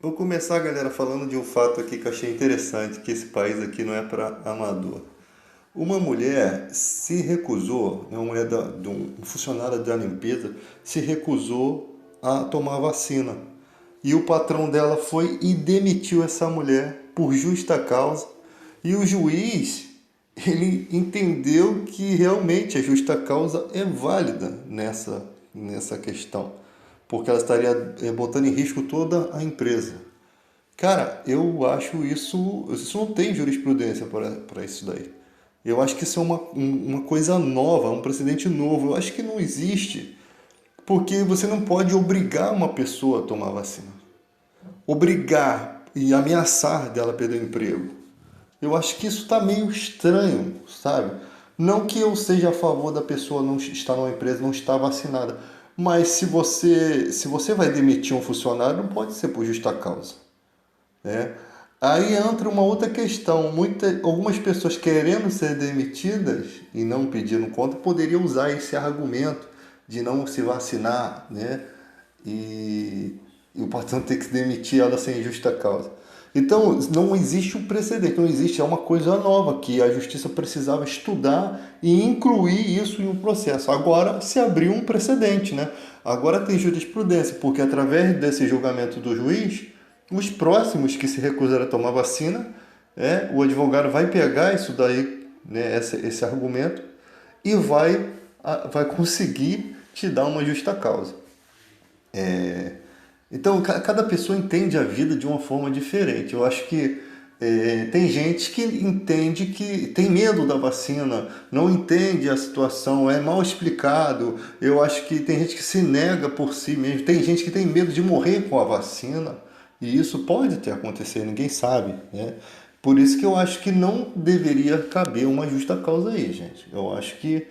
Vou começar, galera, falando de um fato aqui que eu achei interessante, que esse país aqui não é para amador. Uma mulher se recusou, né, uma mulher de um funcionário da limpeza, se recusou a tomar vacina. E o patrão dela foi e demitiu essa mulher por justa causa. E o juiz, ele entendeu que realmente a justa causa é válida nessa questão, porque ela estaria botando em risco toda a empresa. Cara, eu acho isso não tem jurisprudência para isso daí. Eu acho que isso é uma coisa nova, um precedente novo. Eu acho que não existe, porque você não pode obrigar uma pessoa a tomar vacina. Obrigar e ameaçar dela perder o emprego. Eu acho que isso está meio estranho, sabe? Não que eu seja a favor da pessoa não estar numa empresa, não estar vacinada, mas se você vai demitir um funcionário, não pode ser por justa causa, né? Aí entra uma outra questão. Algumas pessoas querendo ser demitidas e não pedindo conta poderiam usar esse argumento de não se vacinar, né? E o patrão ter que demitir ela sem justa causa. Então, não existe um precedente, não existe, é uma coisa nova que a justiça precisava estudar e incluir isso em um processo. Agora se abriu um precedente, né? Agora tem jurisprudência, porque através desse julgamento do juiz, os próximos que se recusarem a tomar vacina, o advogado vai pegar isso daí, né, esse argumento, e vai conseguir te dar uma justa causa. Então, cada pessoa entende a vida de uma forma diferente. Eu acho que tem gente que entende que tem medo da vacina, não entende a situação, é mal explicado. Eu acho que tem gente que se nega por si mesmo, tem gente que tem medo de morrer com a vacina, e isso pode até acontecer, ninguém sabe, né? Por isso que eu acho que não deveria caber uma justa causa aí, gente. Eu acho que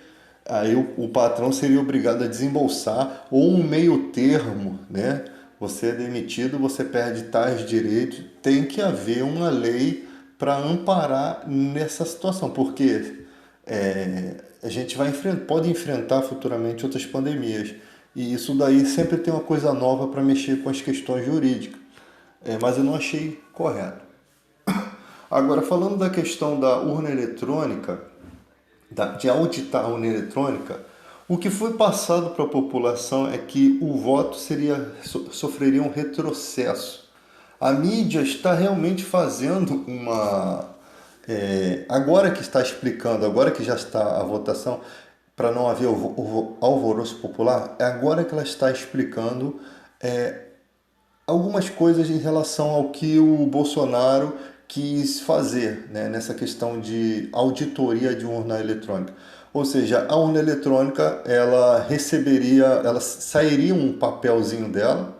aí o patrão seria obrigado a desembolsar ou um meio termo, né? Você é demitido, você perde tais direitos. Tem que haver uma lei para amparar nessa situação, porque a gente pode enfrentar futuramente outras pandemias. E isso daí sempre tem uma coisa nova para mexer com as questões jurídicas. Mas eu não achei correto. Agora, falando da questão da urna eletrônica, de auditar a urna eletrônica, o que foi passado para a população é que o voto sofreria um retrocesso. A mídia está realmente fazendo agora que está explicando, agora que já está a votação, para não haver o alvoroço popular, é agora que ela está explicando algumas coisas em relação ao que o Bolsonaro quis fazer, né, nessa questão de auditoria de urna eletrônica. Ou seja, a urna eletrônica, ela sairia um papelzinho dela,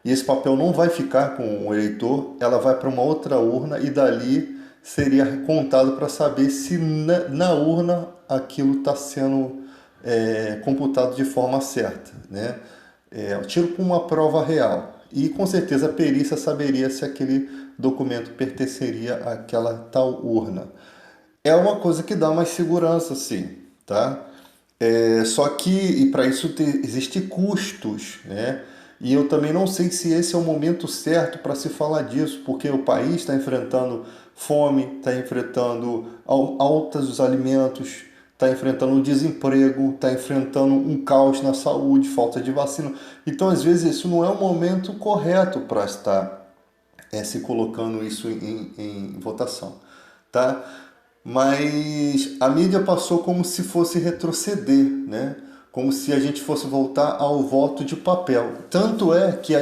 e esse papel não vai ficar com o eleitor, ela vai para uma outra urna e dali seria contado para saber se na urna aquilo está sendo computado de forma certa, né? Tiro com uma prova real. E com certeza a perícia saberia se aquele documento pertenceria àquela tal urna. É uma coisa que dá mais segurança, sim, tá? Só que, e para isso existem custos, né? E eu também não sei se esse é o momento certo para se falar disso, porque o país está enfrentando fome, está enfrentando altas dos alimentos, está enfrentando o desemprego, está enfrentando um caos na saúde, falta de vacina. Então, às vezes, isso não é o momento correto para estar se colocando isso em votação, tá? Mas a mídia passou como se fosse retroceder, né? Como se a gente fosse voltar ao voto de papel. Tanto é que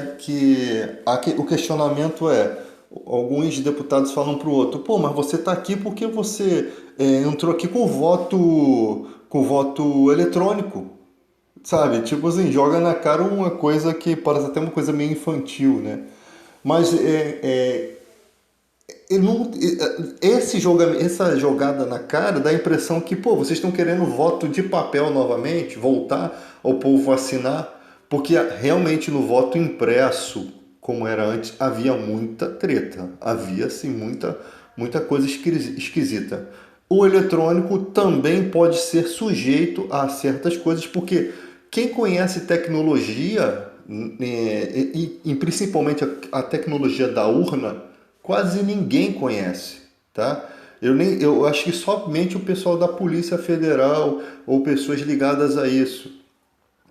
o questionamento alguns deputados falam para o outro, pô, mas você está aqui porque você entrou aqui com voto eletrônico, sabe? Tipo assim, joga na cara uma coisa que parece até uma coisa meio infantil, né? Mas ele não, essa jogada na cara dá a impressão que, pô, vocês estão querendo voto de papel novamente, voltar ao povo assinar, porque realmente no voto impresso, como era antes, havia muita treta, havia assim muita coisa esquisita. O eletrônico também pode ser sujeito a certas coisas, porque quem conhece tecnologia e principalmente a tecnologia da urna, quase ninguém conhece, tá? Eu acho que somente o pessoal da Polícia Federal ou pessoas ligadas a isso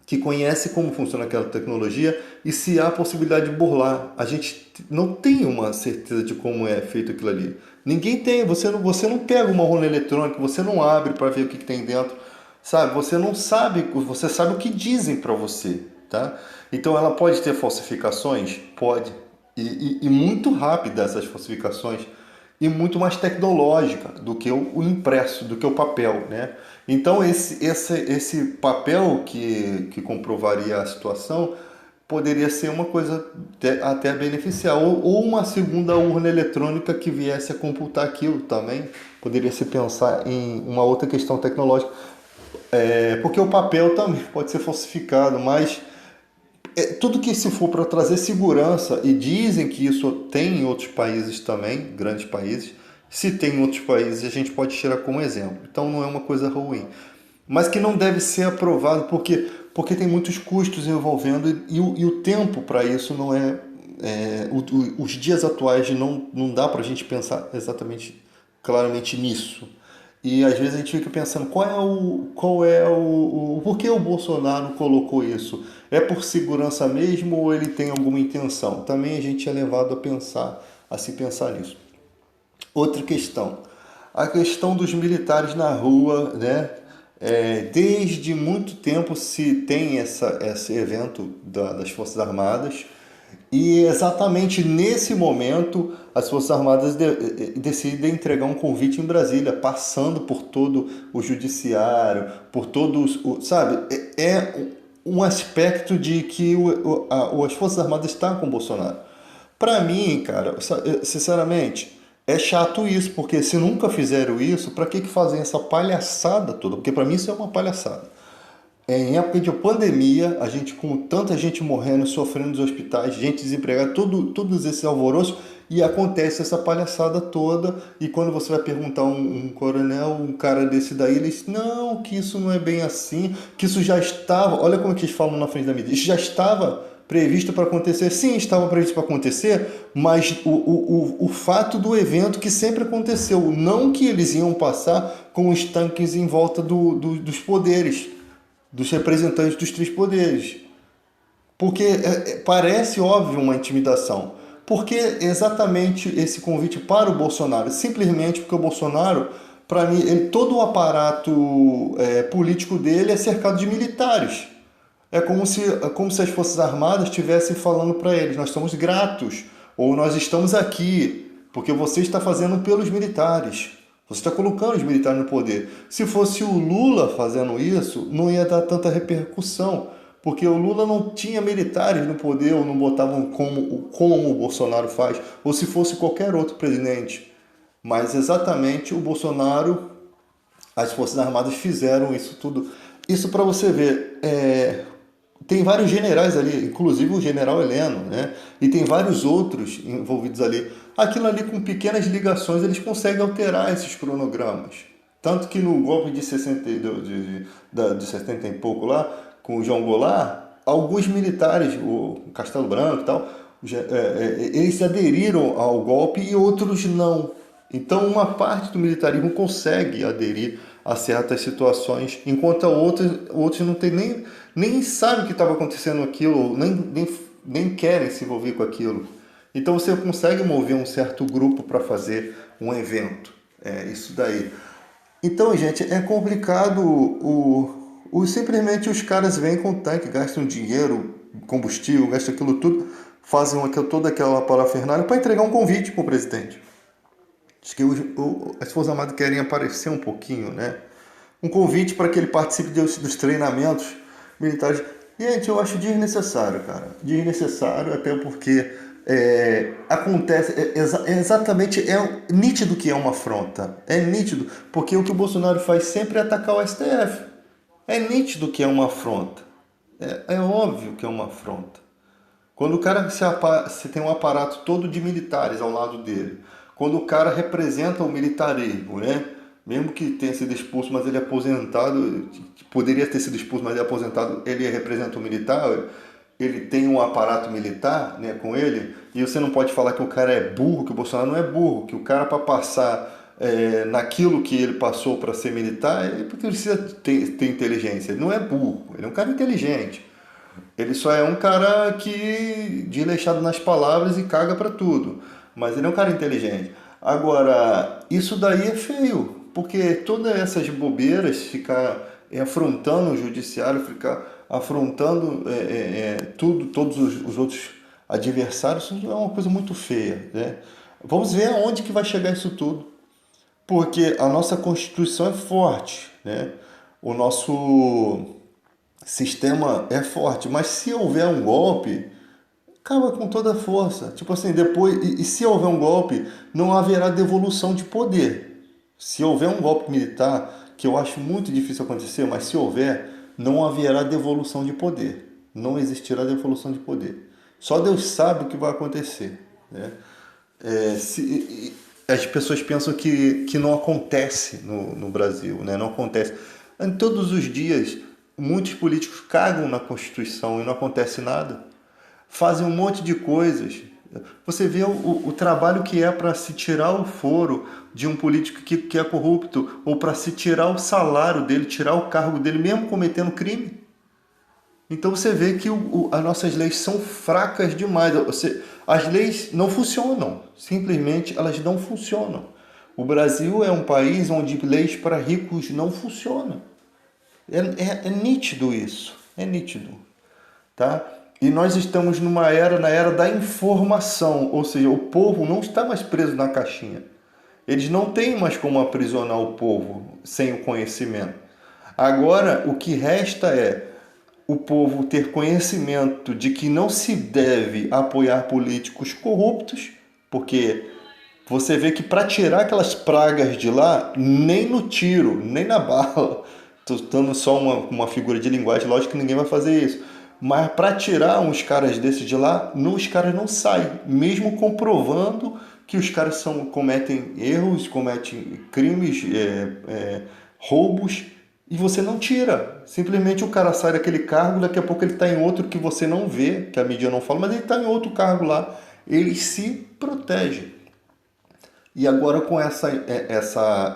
que conhece como funciona aquela tecnologia e se há possibilidade de burlar. A gente não tem uma certeza de como é feito aquilo ali. Ninguém tem, você não pega uma urna eletrônica, você não abre para ver o que tem dentro, sabe? Você não sabe, você sabe o que dizem para você, tá? Então ela pode ter falsificações? Pode. E muito rápida essas falsificações e muito mais tecnológica do que o impresso, do que o papel, né? Então esse papel que comprovaria a situação poderia ser uma coisa até beneficiar, ou uma segunda urna eletrônica que viesse a computar aquilo também, poderia se pensar em uma outra questão tecnológica, porque o papel também pode ser falsificado, mas tudo que se for para trazer segurança, e dizem que isso tem em outros países também, grandes países, se tem em outros países a gente pode tirar como exemplo. Então não é uma coisa ruim. Mas que não deve ser aprovado porque tem muitos custos envolvendo e o tempo para isso não é. Os dias atuais não dá para a gente pensar exatamente claramente nisso. E às vezes a gente fica pensando por que o Bolsonaro colocou isso? É por segurança mesmo ou ele tem alguma intenção? Também a gente é levado a se pensar nisso. Outra questão, a questão dos militares na rua, né? Desde muito tempo se tem esse evento das Forças Armadas e exatamente nesse momento as Forças Armadas decidem entregar um convite em Brasília, passando por todo o judiciário, por todos, sabe? Um aspecto de que as Forças Armadas estão com o Bolsonaro. Para mim, cara, sinceramente, é chato isso, porque se nunca fizeram isso, para que fazem essa palhaçada toda? Porque para mim isso é uma palhaçada. Em época de pandemia, a gente com tanta gente morrendo, sofrendo nos hospitais, gente desempregada, todos esses alvoroços, e acontece essa palhaçada toda, e quando você vai perguntar um coronel, um cara desse daí, ele diz, não, que isso não é bem assim, que isso já estava, olha como que eles falam na frente da mídia, isso já estava previsto para acontecer, sim, estava previsto para acontecer, mas o fato do evento que sempre aconteceu, não que eles iam passar com os tanques em volta dos poderes, dos representantes dos três poderes. Porque parece óbvio uma intimidação. Porque exatamente esse convite para o Bolsonaro? Simplesmente porque o Bolsonaro, para mim, todo o aparato político dele é cercado de militares. É como se as Forças Armadas estivessem falando para eles, nós somos gratos, ou nós estamos aqui, porque você está fazendo pelos militares. Você está colocando os militares no poder. Se fosse o Lula fazendo isso, não ia dar tanta repercussão, porque o Lula não tinha militares no poder, ou não botavam como o Bolsonaro faz, ou se fosse qualquer outro presidente. Mas exatamente o Bolsonaro, as Forças Armadas fizeram isso tudo. Isso para você ver, tem vários generais ali, inclusive o general Heleno, né? E tem vários outros envolvidos ali. Aquilo ali, com pequenas ligações, eles conseguem alterar esses cronogramas. Tanto que no golpe de 60, de 70 e pouco lá, com o João Goulart, alguns militares, o Castelo Branco e tal, eles aderiram ao golpe e outros não. Então, uma parte do militarismo consegue aderir a certas situações, enquanto outros não tem nem sabem o que estava acontecendo aquilo, nem querem se envolver com aquilo. Então, você consegue mover um certo grupo para fazer um evento. É isso daí. Então, gente, é complicado. Simplesmente os caras vêm com tanque, gastam dinheiro, combustível, gastam aquilo tudo, fazem toda aquela parafernália para entregar um convite para o presidente. Acho que as Forças Armadas querem aparecer um pouquinho, né? Um convite para que ele participe dos treinamentos militares. Gente, eu acho desnecessário, cara. Desnecessário, até porque acontece, exatamente, nítido que é uma afronta. É nítido, porque o que o Bolsonaro faz sempre é atacar o STF. É nítido que é uma afronta. É óbvio que é uma afronta. Quando o cara se tem um aparato todo de militares ao lado dele, quando o cara representa o militarismo, né? Mesmo que tenha sido expulso, mas ele é aposentado, poderia ter sido expulso, mas ele é aposentado, ele representa o militar, ele tem um aparato militar, né, com ele, e você não pode falar que o cara é burro, que o Bolsonaro não é burro, que o cara para passar naquilo que ele passou para ser militar, ele porque precisa ter inteligência. Ele não é burro, ele é um cara inteligente. Ele só é um cara que desleixado nas palavras e caga para tudo. Mas ele é um cara inteligente. Agora, isso daí é feio, porque todas essas bobeiras, ficar afrontando o judiciário, ficar afrontando tudo, todos os outros adversários, isso é uma coisa muito feia, né? Vamos ver aonde que vai chegar isso tudo. Porque a nossa Constituição é forte, né? O nosso sistema é forte, mas se houver um golpe, acaba com toda a força. Tipo assim, depois, e se houver um golpe, não haverá devolução de poder. Se houver um golpe militar, que eu acho muito difícil acontecer, mas se houver, não haverá devolução de poder. Não existirá devolução de poder. Só Deus sabe o que vai acontecer, né? As pessoas pensam que não acontece no Brasil, né? Não acontece. Em todos os dias, muitos políticos cagam na Constituição e não acontece nada. Fazem um monte de coisas. Você vê o trabalho que é para se tirar o foro de um político que é corrupto, ou para se tirar o salário dele, tirar o cargo dele, mesmo cometendo crime. Então você vê que as nossas leis são fracas demais. As leis não funcionam. Simplesmente elas não funcionam. O Brasil é um país onde leis para ricos não funcionam. É nítido isso. É nítido. Tá? E nós estamos na era da informação. Ou seja, o povo não está mais preso na caixinha. Eles não têm mais como aprisionar o povo sem o conhecimento. Agora, o que resta é o povo ter conhecimento de que não se deve apoiar políticos corruptos, porque você vê que para tirar aquelas pragas de lá, nem no tiro, nem na bala, estou dando só uma figura de linguagem, lógico que ninguém vai fazer isso, mas para tirar uns caras desses de lá, os caras não saem, mesmo comprovando que os caras cometem erros, cometem crimes, roubos, e você não tira. Simplesmente o cara sai daquele cargo, daqui a pouco ele está em outro que você não vê, que a mídia não fala, mas ele está em outro cargo lá. Ele se protege. E agora com essa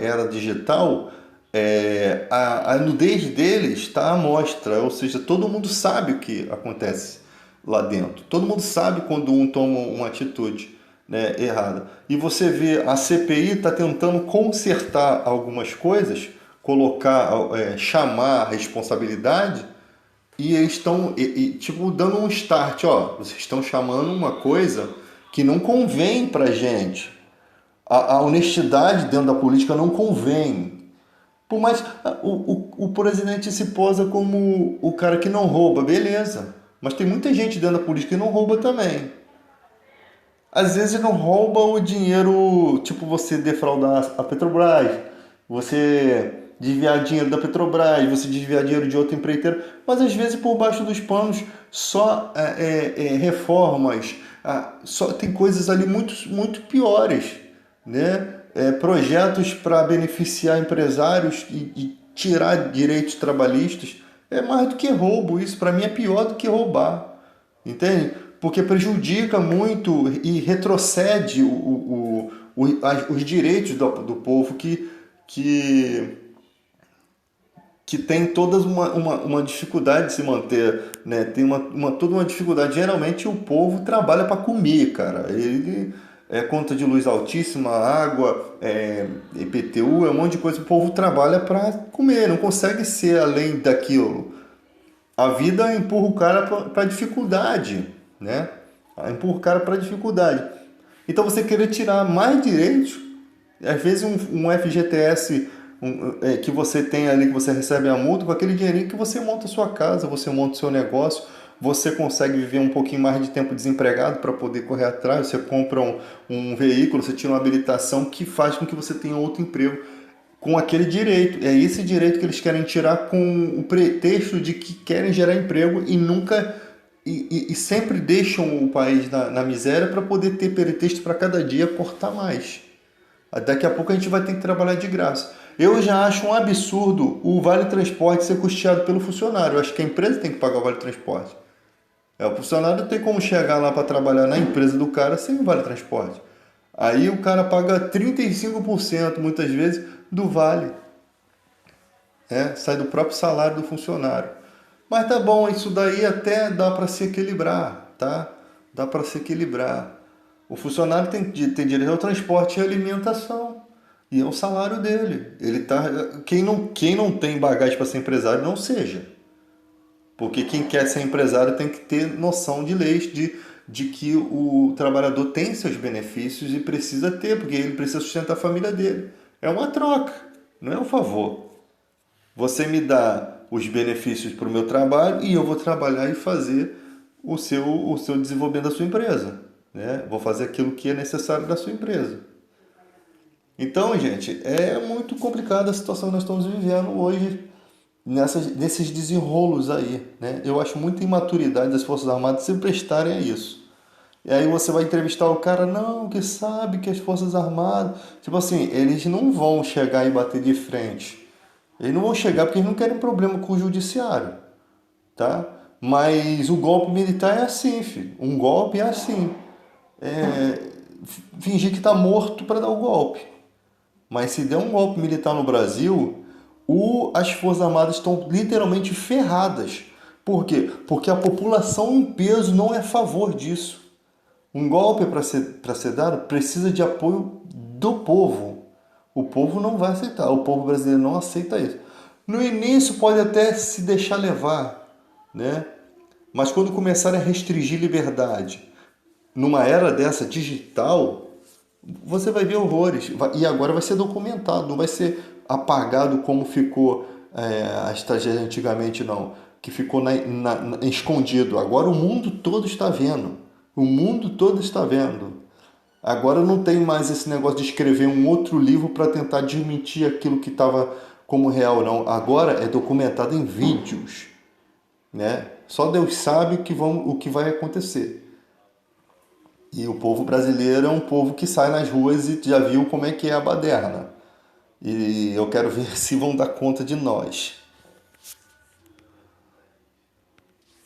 era digital, a nudez deles está à mostra. Ou seja, todo mundo sabe o que acontece lá dentro. Todo mundo sabe quando um toma uma atitude, né, errada. E você vê a CPI está tentando consertar algumas coisas, colocar, chamar a responsabilidade, e eles estão tipo dando um start, ó, vocês estão chamando uma coisa que não convém pra gente. A honestidade dentro da política não convém. Por mais o presidente se posa como o cara que não rouba, beleza. Mas tem muita gente dentro da política que não rouba também. Às vezes não rouba o dinheiro, tipo você defraudar a Petrobras, você desviar dinheiro da Petrobras, você desviar dinheiro de outro empreiteiro, mas às vezes por baixo dos panos só reformas, só tem coisas ali muito, muito piores, né? Projetos para beneficiar empresários e tirar direitos trabalhistas, é mais do que roubo. Isso para mim é pior do que roubar, entende? Porque prejudica muito e retrocede os direitos do povo que tem todas uma dificuldade de se manter, né? Tem toda uma dificuldade. Geralmente o povo trabalha para comer, cara. Ele conta de luz altíssima, água, IPTU, um monte de coisa. O povo trabalha para comer, não consegue ser além daquilo. A vida empurra o cara para a dificuldade, né? Empurra o cara para a dificuldade. Então você querer tirar mais direitos, às vezes um FGTS que você tem ali, que você recebe a multa, com aquele dinheirinho que você monta a sua casa, você monta o seu negócio, você consegue viver um pouquinho mais de tempo desempregado para poder correr atrás, você compra um veículo, você tira uma habilitação que faz com que você tenha outro emprego com aquele direito. É esse direito que eles querem tirar com o pretexto de que querem gerar emprego e nunca e sempre deixam o país na miséria para poder ter pretexto para cada dia cortar mais. Daqui a pouco a gente vai ter que trabalhar de graça. Eu já acho um absurdo o Vale Transporte ser custeado pelo funcionário. Eu acho que a empresa tem que pagar o Vale Transporte. O funcionário não tem como chegar lá para trabalhar na empresa do cara sem vale transporte. Aí o cara paga 35% muitas vezes do vale, né? Sai do próprio salário do funcionário. Mas tá bom, isso daí até dá para se equilibrar, tá? Dá para se equilibrar. O funcionário tem direito ao transporte e alimentação. E é o salário dele. Ele tá, quem não tem bagagem para ser empresário, não seja. Porque quem quer ser empresário tem que ter noção de leis, de que o trabalhador tem seus benefícios e precisa ter, porque ele precisa sustentar a família dele. É uma troca, não é um favor. Você me dá os benefícios para o meu trabalho e eu vou trabalhar e fazer o seu desenvolvimento da sua empresa. Né? Vou fazer aquilo que é necessário da sua empresa. Então, gente, é muito complicada a situação que nós estamos vivendo hoje nesses desenrolos aí, né? Eu acho muita imaturidade das Forças Armadas se prestarem a isso. E aí você vai entrevistar o cara, não, que sabe que as Forças Armadas... Tipo assim, eles não vão chegar e bater de frente. Eles não vão chegar porque eles não querem problema com o judiciário, tá? Mas o golpe militar é assim, filho. Um golpe é assim. É, fingir que tá morto para dar o golpe. Mas se der um golpe militar no Brasil, as Forças Armadas estão literalmente ferradas. Por quê? Porque a população em peso não é a favor disso. Um golpe para ser dado precisa de apoio do povo. O povo não vai aceitar, o povo brasileiro não aceita isso. No início pode até se deixar levar, né? Mas quando começarem a restringir liberdade, numa era dessa digital, você vai ver horrores. E agora vai ser documentado, não vai ser apagado como ficou as tragédias antigamente, não. Que ficou escondido. Agora o mundo todo está vendo. O mundo todo está vendo. Agora não tem mais esse negócio de escrever um outro livro para tentar desmentir aquilo que estava como real, não. Agora é documentado em vídeos, né? Só Deus sabe o que vai acontecer. E o povo brasileiro é um povo que sai nas ruas e já viu como é que é a baderna. E eu quero ver se vão dar conta de nós.